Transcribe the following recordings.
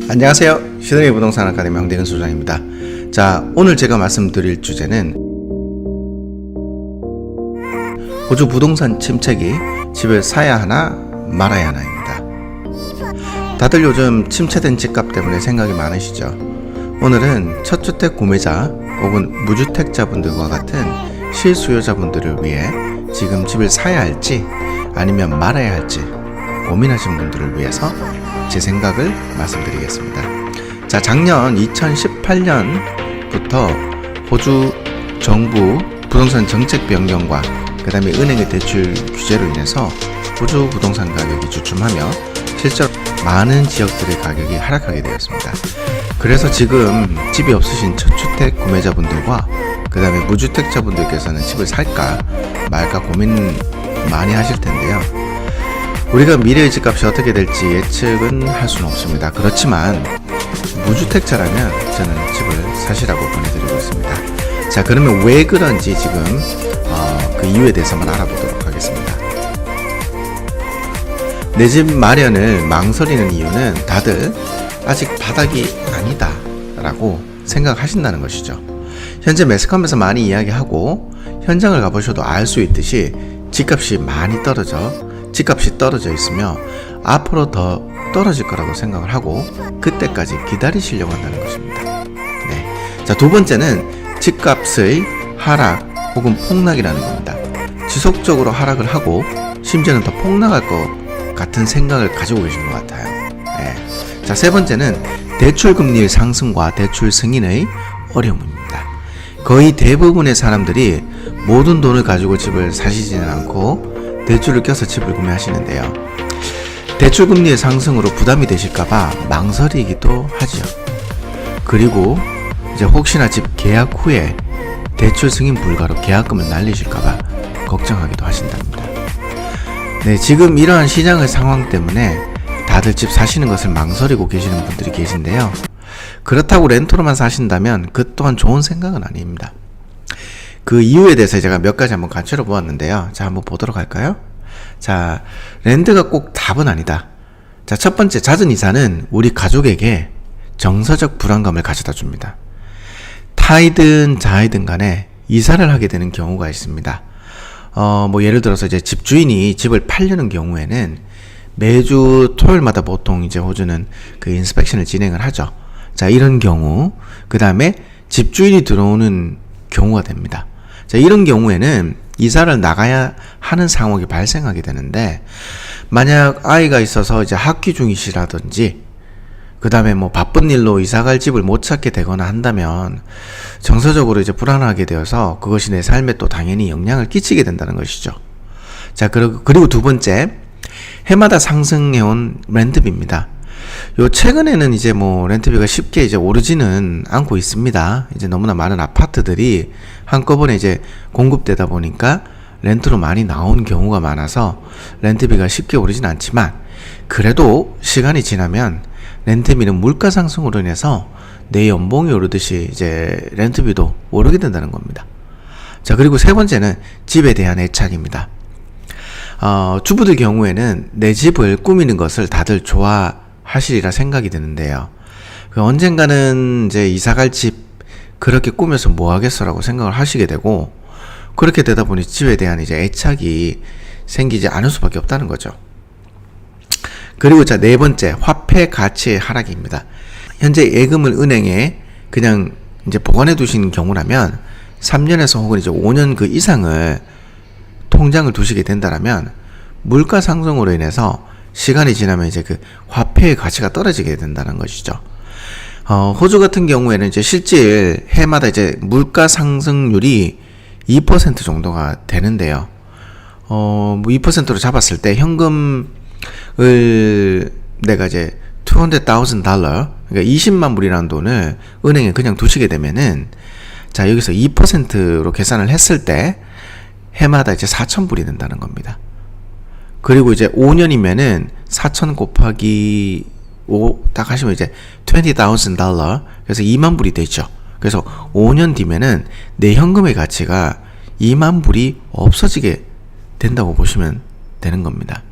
안녕하세요. 시드니 부동산 아카데미 황대근 소장입니다. 자, 오늘 제가 말씀드릴 주제는 호주 부동산 침체기, 집을 사야 하나 말아야 하나입니다. 다들 요즘 침체된 집값 때문에 생각이 많으시죠? 오늘은 첫주택 구매자 혹은 무주택자분들과 같은 실수요자분들을 위해 지금 집을 사야 할지 아니면 말아야 할지 고민하신 분들을 위해서 제 생각을 말씀드리겠습니다. 자, 작년 2018년부터 호주 정부 부동산 정책 변경과 그 다음에 은행의 대출 규제로 인해서 호주 부동산 가격이 주춤하며 실제로 많은 지역들의 가격이 하락하게 되었습니다. 그래서 지금 집이 없으신 첫주택 구매자분들과 그 다음에 무주택자분들께서는 집을 살까 말까 고민 많이 하실 텐데요. 우리가 미래의 집값이 어떻게 될지 예측은 할 수는 없습니다. 그렇지만 무주택자라면 저는 집을 사시라고 보내드리고 있습니다. 자, 그러면 왜 그런지 지금 그 이유에 대해서만 알아보도록 하겠습니다. 내 집 마련을 망설이는 이유는 다들 아직 바닥이 아니다 라고 생각하신다는 것이죠. 현재 매스컴에서 많이 이야기하고 현장을 가보셔도 알 수 있듯이 집값이 떨어져 있으며 앞으로 더 떨어질 거라고 생각을 하고 그때까지 기다리시려고 한다는 것입니다. 네. 자, 두 번째는 집값의 하락 혹은 폭락이라는 겁니다. 지속적으로 하락을 하고 심지어는 더 폭락할 것 같은 생각을 가지고 계신 것 같아요. 네. 자, 세 번째는 대출 금리의 상승과 대출 승인의 어려움입니다. 거의 대부분의 사람들이 모든 돈을 가지고 집을 사시지는 않고 대출을 껴서 집을 구매하시는데요. 대출 금리의 상승으로 부담이 되실까봐 망설이기도 하죠. 그리고 이제 혹시나 집 계약 후에 대출 승인 불가로 계약금을 날리실까봐 걱정하기도 하신답니다. 네, 지금 이러한 시장의 상황 때문에 다들 집 사시는 것을 망설이고 계시는 분들이 계신데요. 그렇다고 렌트로만 사신다면 그 또한 좋은 생각은 아닙니다. 그 이유에 대해서 제가 몇 가지 한번 관찰해 보았는데요. 자, 한번 보도록 할까요? 자, 렌트가 꼭 답은 아니다. 자, 첫 번째, 잦은 이사는 우리 가족에게 정서적 불안감을 가져다 줍니다. 타이든 자이든 간에 이사를 하게 되는 경우가 있습니다. 예를 들어서 이제 집주인이 집을 팔려는 경우에는 매주 토요일마다 보통 이제 호주는 그 인스펙션을 진행을 하죠. 자, 이런 경우, 그 다음에 집주인이 들어오는 경우가 됩니다. 자, 이런 경우에는 이사를 나가야 하는 상황이 발생하게 되는데, 만약 아이가 있어서 이제 학기 중이시라든지, 그 다음에 바쁜 일로 이사갈 집을 못 찾게 되거나 한다면, 정서적으로 이제 불안하게 되어서 그것이 내 삶에 또 당연히 영향을 끼치게 된다는 것이죠. 자, 그리고 두 번째, 해마다 상승해온 렌트비입니다. 최근에는 이제 렌트비가 쉽게 이제 오르지는 않고 있습니다. 이제 너무나 많은 아파트들이 한꺼번에 이제 공급되다 보니까 렌트로 많이 나온 경우가 많아서 렌트비가 쉽게 오르진 않지만, 그래도 시간이 지나면 렌트비는 물가 상승으로 인해서 내 연봉이 오르듯이 이제 렌트비도 오르게 된다는 겁니다. 자, 그리고 세 번째는 집에 대한 애착입니다. 주부들 경우에는 내 집을 꾸미는 것을 다들 좋아하시리라 생각이 드는데요. 언젠가는 이제 이사갈 집 그렇게 꾸며서 뭐 하겠어라고 생각을 하시게 되고, 그렇게 되다 보니 집에 대한 이제 애착이 생기지 않을 수밖에 없다는 거죠. 그리고 자, 네 번째, 화폐 가치의 하락입니다. 현재 예금을 은행에 그냥 이제 보관해 두신 경우라면 3년에서 혹은 이제 5년 그 이상을 통장을 두시게 된다라면 물가 상승으로 인해서 시간이 지나면 이제 그 화폐의 가치가 떨어지게 된다는 것이죠. 호주 같은 경우에는 이제 실질 해마다 이제 물가 상승률이 2% 정도가 되는데요. 2%로 잡았을 때 현금을 내가 이제 $200,000, 그러니까 20만 불이라는 돈을 은행에 그냥 두시게 되면은, 자, 여기서 2%로 계산을 했을 때 해마다 이제 4,000불이 된다는 겁니다. 그리고 이제 5년이면은 4,000 곱하기 5 딱 하시면 이제 $20,000, 그래서 2만 불이 되죠. 그래서 5년 뒤면은 내 현금의 가치가 2만 불이 없어지게 된다고 보시면 되는 겁니다.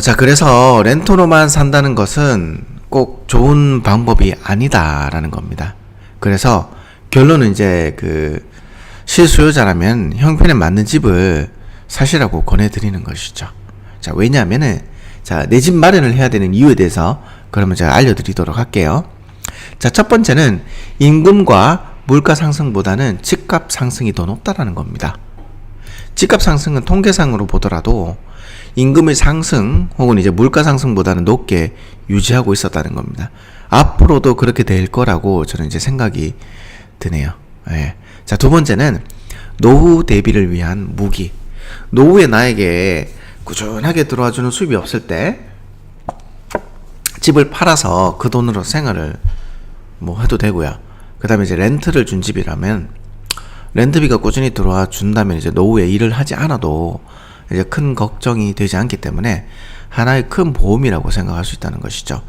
자, 그래서 렌터로만 산다는 것은 꼭 좋은 방법이 아니다라는 겁니다. 그래서 결론은 이제 그 실수요자라면 형편에 맞는 집을 사시라고 권해드리는 것이죠. 자, 왜냐하면은 자, 내 집 마련을 해야 되는 이유에 대해서 그러면 제가 알려드리도록 할게요. 자, 첫 번째는 임금과 물가 상승보다는 집값 상승이 더 높다라는 겁니다. 집값 상승은 통계상으로 보더라도 임금의 상승 혹은 이제 물가 상승보다는 높게 유지하고 있었다는 겁니다. 앞으로도 그렇게 될 거라고 저는 이제 생각이 드네요. 예. 자, 두 번째는 노후 대비를 위한 무기. 노후에 나에게 꾸준하게 들어와주는 수입이 없을 때 집을 팔아서 그 돈으로 생활을 뭐 해도 되고요. 그 다음에 이제 렌트를 준 집이라면 렌트비가 꾸준히 들어와 준다면 이제 노후에 일을 하지 않아도 이제 큰 걱정이 되지 않기 때문에 하나의 큰 보험이라고 생각할 수 있다는 것이죠.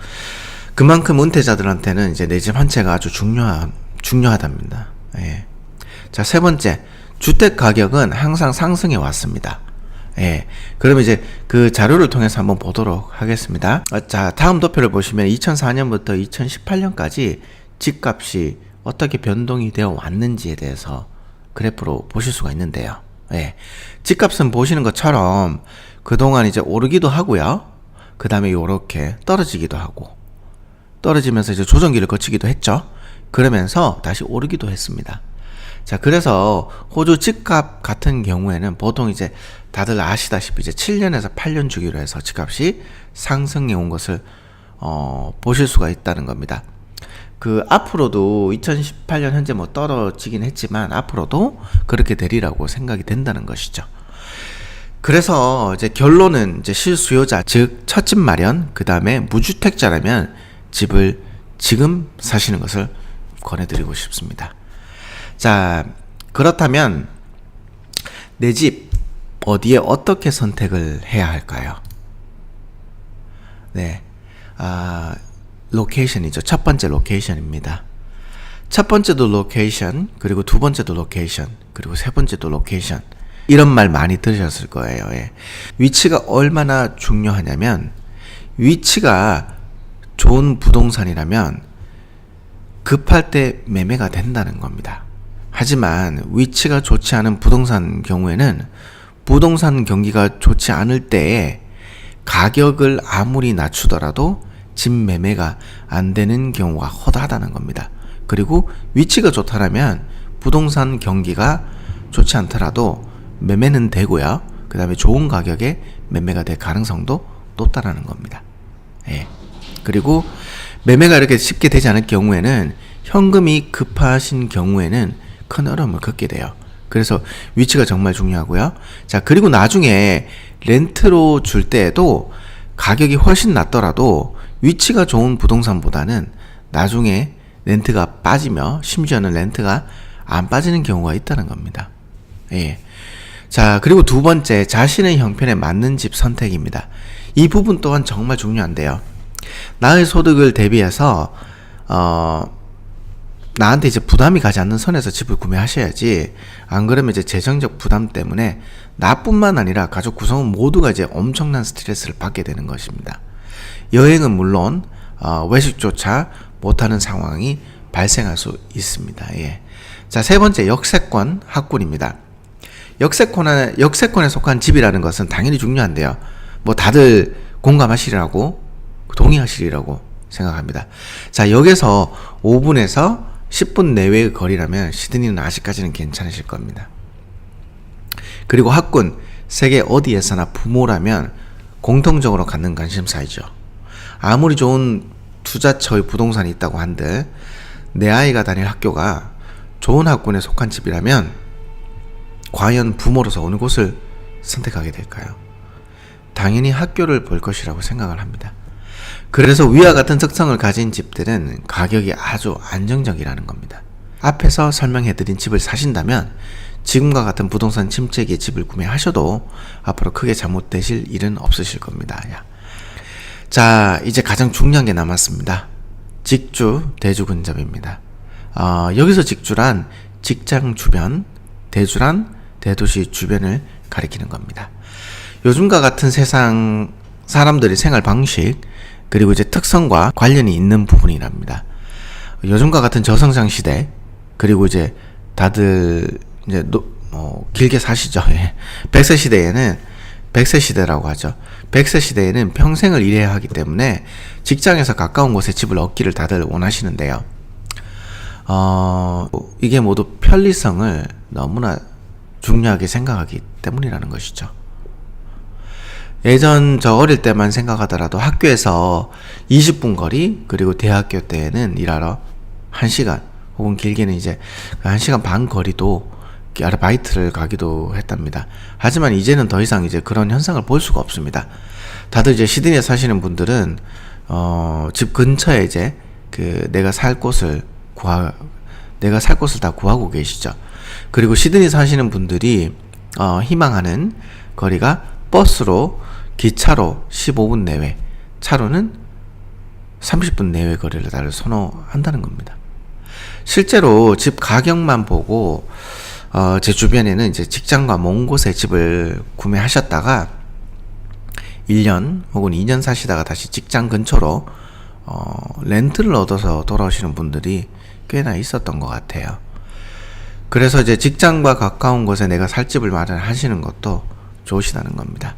그만큼 은퇴자들한테는 이제 내 집 한 채가 아주 중요하답니다. 예. 자, 세 번째, 주택 가격은 항상 상승해 왔습니다. 예. 그러면 이제 그 자료를 통해서 한번 보도록 하겠습니다. 자, 다음 도표를 보시면 2004년부터 2018년까지 집값이 어떻게 변동이 되어 왔는지에 대해서 그래프로 보실 수가 있는데요. 예. 집값은 보시는 것처럼 그동안 이제 오르기도 하고요. 그 다음에 요렇게 떨어지기도 하고, 떨어지면서 이제 조정기를 거치기도 했죠. 그러면서 다시 오르기도 했습니다. 자, 그래서 호주 집값 같은 경우에는 보통 이제 다들 아시다시피 이제 7년에서 8년 주기로 해서 집값이 상승해 온 것을 보실 수가 있다는 겁니다. 그 앞으로도 2018년 현재 뭐 떨어지긴 했지만 앞으로도 그렇게 되리라고 생각이 된다는 것이죠. 그래서 이제 결론은 이제 실수요자, 즉 첫 집 마련, 그 다음에 무주택자라면 집을 지금 사시는 것을 권해드리고 싶습니다. 자, 그렇다면 내 집 어디에 어떻게 선택을 해야 할까요? 네, 로케이션이죠. 첫 번째 로케이션입니다. 첫 번째도 로케이션, 그리고 두 번째도 로케이션, 그리고 세 번째도 로케이션. 이런 말 많이 들으셨을 거예요. 예. 위치가 얼마나 중요하냐면, 위치가 좋은 부동산이라면 급할 때 매매가 된다는 겁니다. 하지만 위치가 좋지 않은 부동산 경우에는 부동산 경기가 좋지 않을 때에 가격을 아무리 낮추더라도 집 매매가 안 되는 경우가 허다하다는 겁니다. 그리고 위치가 좋다라면 부동산 경기가 좋지 않더라도 매매는 되고요. 그 다음에 좋은 가격에 매매가 될 가능성도 높다라는 겁니다. 예. 그리고 매매가 이렇게 쉽게 되지 않을 경우에는 현금이 급하신 경우에는 큰 어려움을 겪게 돼요. 그래서 위치가 정말 중요하고요. 자, 그리고 나중에 렌트로 줄 때에도 가격이 훨씬 낮더라도 위치가 좋은 부동산보다는 나중에 렌트가 빠지며 심지어는 렌트가 안 빠지는 경우가 있다는 겁니다. 예. 자, 그리고 두 번째, 자신의 형편에 맞는 집 선택입니다. 이 부분 또한 정말 중요한데요. 나의 소득을 대비해서 나한테 이제 부담이 가지 않는 선에서 집을 구매하셔야지, 안 그러면 이제 재정적 부담 때문에 나뿐만 아니라 가족 구성원 모두가 이제 엄청난 스트레스를 받게 되는 것입니다. 여행은 물론 외식조차 못하는 상황이 발생할 수 있습니다. 예. 자, 세 번째, 역세권 학군입니다. 역세권에 속한 집이라는 것은 당연히 중요한데요. 뭐 다들 공감하시리라고, 동의하시리라고 생각합니다. 자, 여기서 5분에서 10분 내외의 거리라면 시드니는 아직까지는 괜찮으실 겁니다. 그리고 학군, 세계 어디에서나 부모라면 공통적으로 갖는 관심사이죠. 아무리 좋은 투자처의 부동산이 있다고 한들 내 아이가 다닐 학교가 좋은 학군에 속한 집이라면 과연 부모로서 어느 곳을 선택하게 될까요? 당연히 학교를 볼 것이라고 생각을 합니다. 그래서 위와 같은 특성을 가진 집들은 가격이 아주 안정적이라는 겁니다. 앞에서 설명해드린 집을 사신다면 지금과 같은 부동산 침체기에 집을 구매하셔도 앞으로 크게 잘못되실 일은 없으실 겁니다. 자, 이제 가장 중요한 게 남았습니다. 직주, 대주 근접입니다. 여기서 직주란 직장 주변, 대주란 대도시 주변을 가리키는 겁니다. 요즘과 같은 세상 사람들의 생활 방식, 그리고 이제 특성과 관련이 있는 부분이랍니다. 요즘과 같은 저성장 시대, 그리고 이제 다들 이제 길게 사시죠. 100세 시대에는 100세 시대라고 하죠. 100세 시대에는 평생을 일해야 하기 때문에 직장에서 가까운 곳에 집을 얻기를 다들 원하시는데요. 이게 모두 편리성을 너무나 중요하게 생각하기 때문이라는 것이죠. 예전 저 어릴 때만 생각하더라도 학교에서 20분 거리, 그리고 대학교 때는 일하러 1시간, 혹은 길게는 이제 1시간 반 거리도 아르바이트를 가기도 했답니다. 하지만 이제는 더 이상 이제 그런 현상을 볼 수가 없습니다. 다들 이제 시드니에 사시는 분들은 집 근처에 이제 내가 살 곳을 다 구하고 계시죠. 그리고 시드니 사시는 분들이 희망하는 거리가 버스로, 기차로 15분 내외, 차로는 30분 내외 거리를 다들 선호한다는 겁니다. 실제로 집 가격만 보고 제 주변에는 이제 직장과 먼 곳에 집을 구매하셨다가 1년 혹은 2년 사시다가 다시 직장 근처로 렌트를 얻어서 돌아오시는 분들이 꽤나 있었던 것 같아요. 그래서 이제 직장과 가까운 곳에 내가 살 집을 마련하시는 것도 좋으시다는 겁니다.